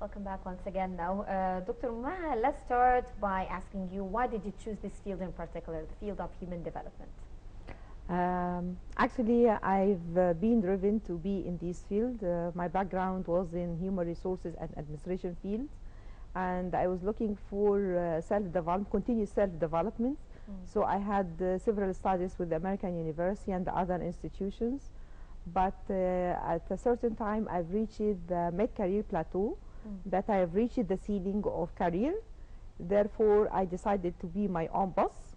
Welcome back once again now. Dr. Maha, let's start by asking you, why did you choose this field in particular, the field of human development? Actually, I've been driven to be in this field. My background was in human resources and administration field, and I was looking for self-development, continuous self-development. So I had several studies with the American University and other institutions, but at a certain time I've reached the mid-career plateau, that I have reached the ceiling of career. Therefore, I decided to be my own boss.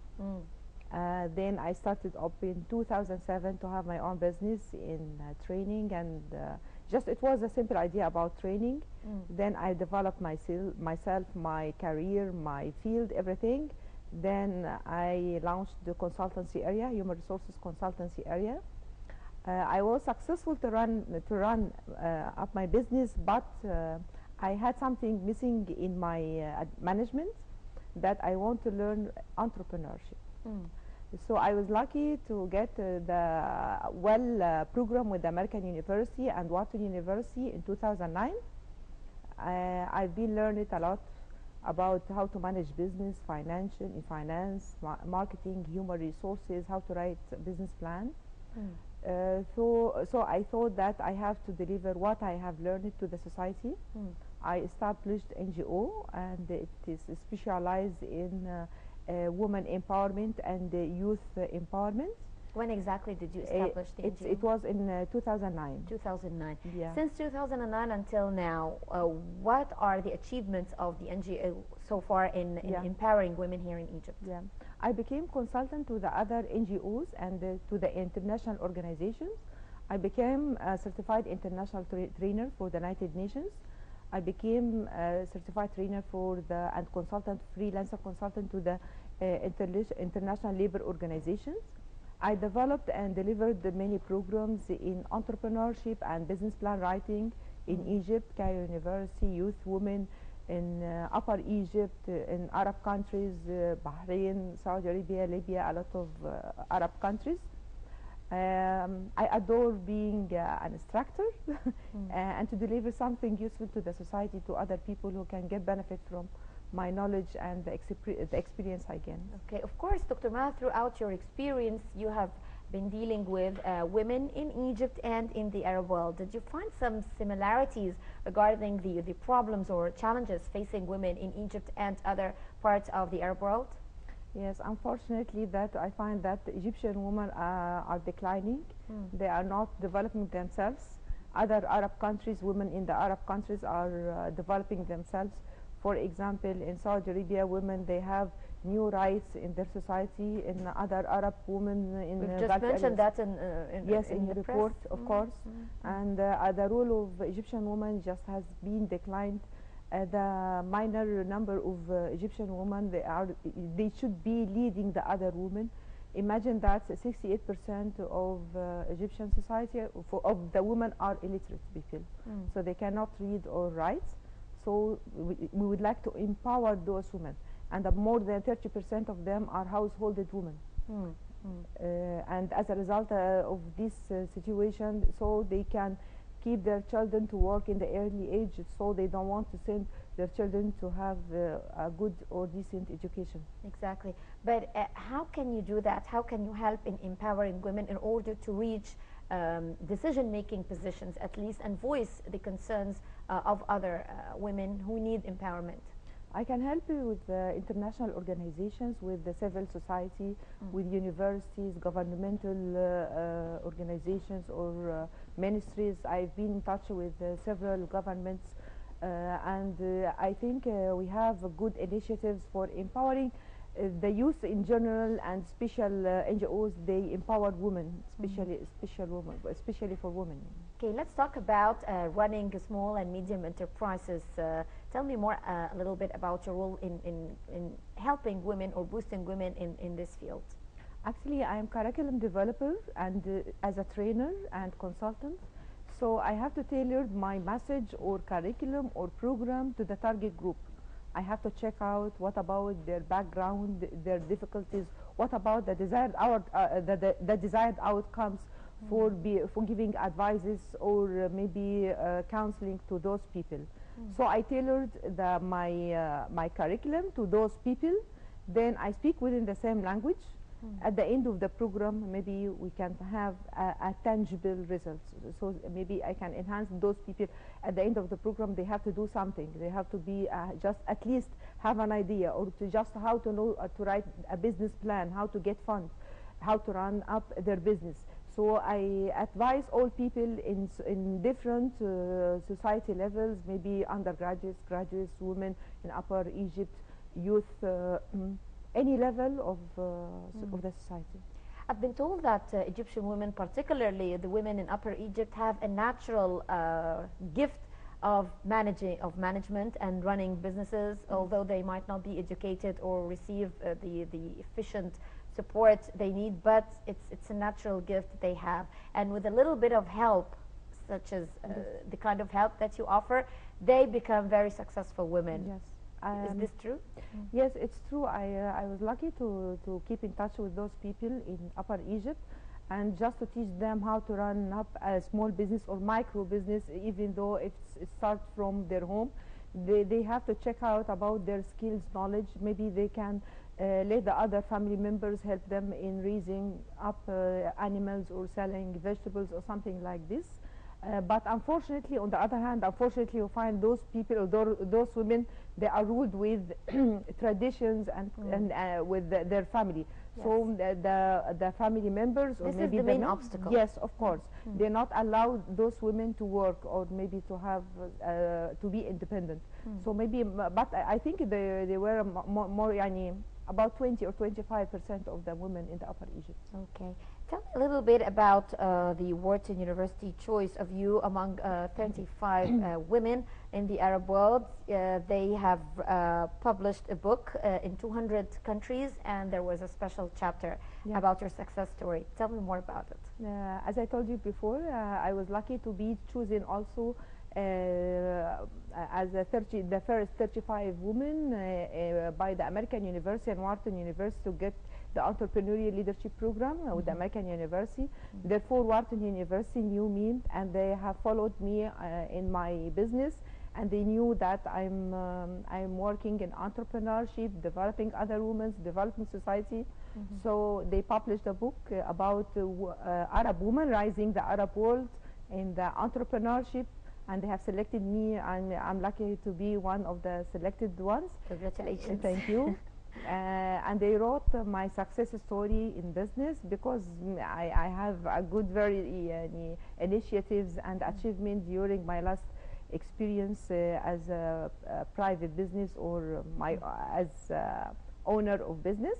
Then I started up in 2007 to have my own business in training, and just it was a simple idea about training. Then I developed myself, my career, my field, everything. Then I launched the consultancy area, human resources consultancy area. I was successful to run up my business, but I had something missing in my management, that I want to learn entrepreneurship. So I was lucky to get the program with the American University and Wharton University in 2009. I've been learning a lot about how to manage business, finance, marketing, human resources, how to write a business plan. So I thought that I have to deliver what I have learned to the society. I established NGO, and it is specialized in women empowerment and youth empowerment. When exactly did you establish the NGO? It was in 2009. 2009. Yeah. Since 2009 until now, what are the achievements of the NGO so far in empowering women here in Egypt? Yeah. I became consultant to the other NGOs and to the international organizations. I became a certified international trainer for the United Nations. I became a certified trainer for the freelancer consultant to the international labor organizations. I developed and delivered many programs in entrepreneurship and business plan writing in Egypt, Cairo University, youth, women in Upper Egypt, in Arab countries, Bahrain, Saudi Arabia, Libya, a lot of Arab countries. I adore being an instructor and to deliver something useful to the society, to other people who can get benefit from my knowledge and the experience I gain. Okay, of course, Dr. Maha, throughout your experience, you have been dealing with women in Egypt and in the Arab world. Did you find some similarities regarding the problems or challenges facing women in Egypt and other parts of the Arab world? Yes, unfortunately, that I find that Egyptian women are declining. They are not developing themselves. Other Arab countries, women in the Arab countries are developing themselves. For example, in Saudi Arabia, women, they have new rights in their society. In other Arab women in We've just mentioned that in the report, of course. And the role of Egyptian women just has been declined. The minor number of Egyptian women, they should be leading the other women. Imagine that 68% of Egyptian society of the women are illiterate people, so they cannot read or write. So we would like to empower those women, and more than 30% of them are householded women. And as a result of this situation, so they can keep their children to work in the early age, so they don't want to send their children to have a good or decent education. Exactly. But how can you do that? How can you help in empowering women in order to reach decision-making positions, at least, and voice the concerns of other women who need empowerment? I can help you with international organizations, with the civil society, with universities, governmental organizations, or ministries. I've been in touch with several governments, and I think we have good initiatives for empowering the youth in general, and special NGOs. They empower women, especially for women. Okay, let's talk about running small and medium enterprises. Tell me more a little bit about your role in helping women or boosting women in this field. Actually, I am curriculum developer and as a trainer and consultant. So I have to tailor my message or curriculum or program to the target group. I have to check out what about their background, their difficulties, what about the desired desired outcomes for giving advices or maybe counseling to those people. So I tailored my curriculum to those people. Then I speak within the same language. At the end of the program, maybe we can have a tangible results. So maybe I can enhance those people. At the end of the program, they have to do something. They have to be just at least have an idea, or to just how to know to write a business plan, how to get funds, how to run up their business. So I advise all people in different society levels, maybe undergraduates, graduates, women in Upper Egypt, youth, any level of the society. I've been told that Egyptian women, particularly the women in Upper Egypt, have a natural gift of management and running businesses, although they might not be educated or receive the efficient support they need, but it's a natural gift they have. And with a little bit of help, such as the kind of help that you offer, they become very successful women. Yes. Is this true? Yes, it's true. I was lucky to keep in touch with those people in Upper Egypt, and just to teach them how to run up a small business or micro business, even though it starts from their home. They have to check out about their skills, knowledge. Maybe they can let the other family members help them in raising up animals or selling vegetables or something like this. But unfortunately, on the other hand, unfortunately, you find those people, or those women, they are ruled with traditions and with their family. Yes. So the family members, or this maybe is the main obstacle. Yes, of course, they're not allowed those women to work, or maybe to have to be independent. So maybe, but I think they were more about 20 or 25% of the women in the Upper Egypt. Okay. Tell me a little bit about the Wharton University choice of you among 35 women in the Arab world. They have published a book in 200 countries, and there was a special chapter about your success story. Tell me more about it. As I told you before, I was lucky to be chosen also as the first 35 women by the American University and Wharton University to get the entrepreneurial leadership program with the American University. Therefore, Wharton University knew me, and they have followed me in my business, and they knew that I'm working in entrepreneurship, developing other women, developing society. So they published a book about Arab women rising the Arab world in the entrepreneurship, and they have selected me, and I'm lucky to be one of the selected ones. Congratulations. Thank you. And they wrote my success story in business, because I have a good very initiatives and achievement during my last experience as a private business, or as owner of business.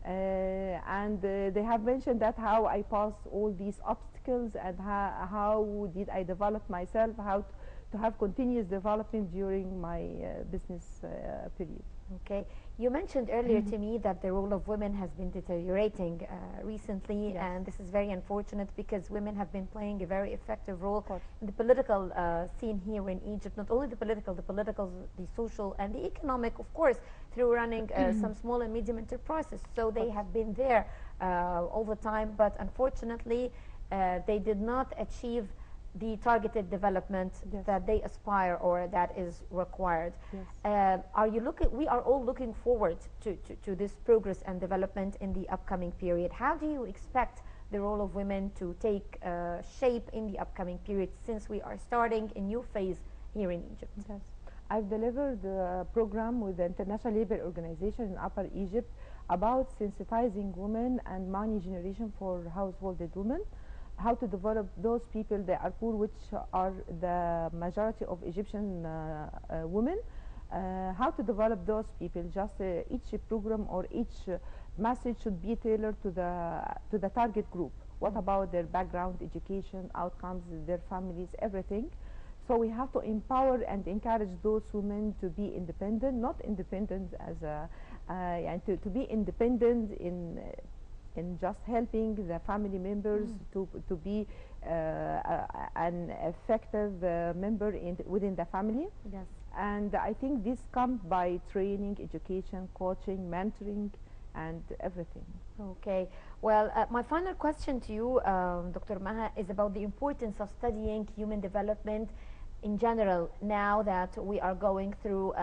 And they have mentioned that how I passed all these obstacles, and how did I develop myself, how to have continuous development during my business period. Okay. You mentioned earlier to me that the role of women has been deteriorating recently, and this is very unfortunate, because women have been playing a very effective role in the political scene here in Egypt. Not only the political, the social, and the economic, of course, through running some small and medium enterprises. So they have been there all the time, but unfortunately, they did not achieve the targeted development that they aspire, or that is required. We are all looking forward to this progress and development in the upcoming period. How do you expect the role of women to take shape in the upcoming period, since we are starting a new phase here in Egypt? Yes. I've delivered a program with the International Labour Organization in Upper Egypt about sensitizing women and money generation for householded women, how to develop those people that are poor, which are the majority of Egyptian women, how to develop those people. Just each program or each message should be tailored to the target group. What about their background, education, outcomes, their families, everything. So we have to empower and encourage those women to be independent, not independent as and to be independent in just helping the family members to be an effective member within the family. Yes. And I think this comes by training, education, coaching, mentoring, and everything. Okay. Well, my final question to you, Dr. Maha, is about the importance of studying human development in general. Now that we are going through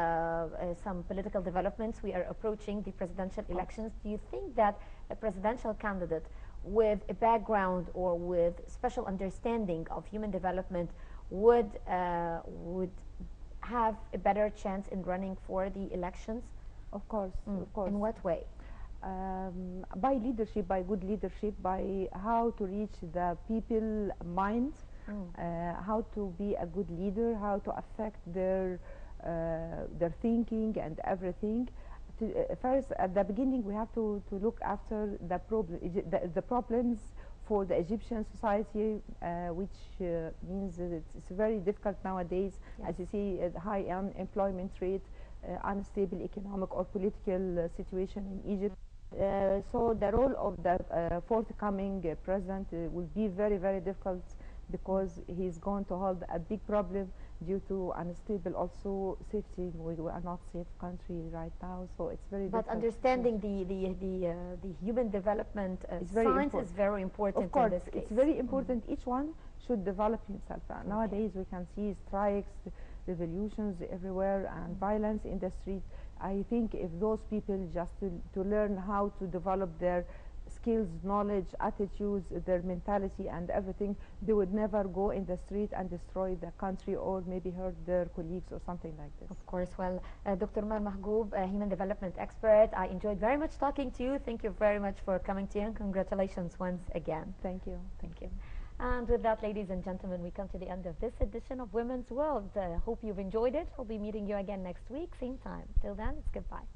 some political developments, we are approaching the presidential elections. Do you think that a presidential candidate with a background or with special understanding of human development would have a better chance in running for the elections? Of course, of course. In what way? By leadership, by good leadership, by how to reach the people mind, how to be a good leader, how to affect their thinking and everything. First, at the beginning, we have to look after the problems for the Egyptian society, which means that it's very difficult nowadays, Yes. as you see, high unemployment rate, unstable economic or political situation in Egypt. So the role of the forthcoming president will be very, very difficult, because he's going to hold a big problem due to unstable also safety. We are not safe country right now, so it's very But difficult. understanding the human development science is very important. Of course, in this case. it's very important. Each one should develop himself. Nowadays we can see strikes, revolutions everywhere, and violence in the street. I think if those people just to learn how to develop their skills, knowledge, attitudes, their mentality and everything, they would never go in the street and destroy the country or maybe hurt their colleagues or something like this. Of course. Well, Dr. Mahgoup, a human development expert, I enjoyed very much talking to you. Thank you very much for coming to you, and congratulations once again. Thank you. Thank you. And with that, ladies and gentlemen, we come to the end of this edition of Women's World. Hope you've enjoyed it. We'll be meeting you again next week, same time. Till then, it's goodbye.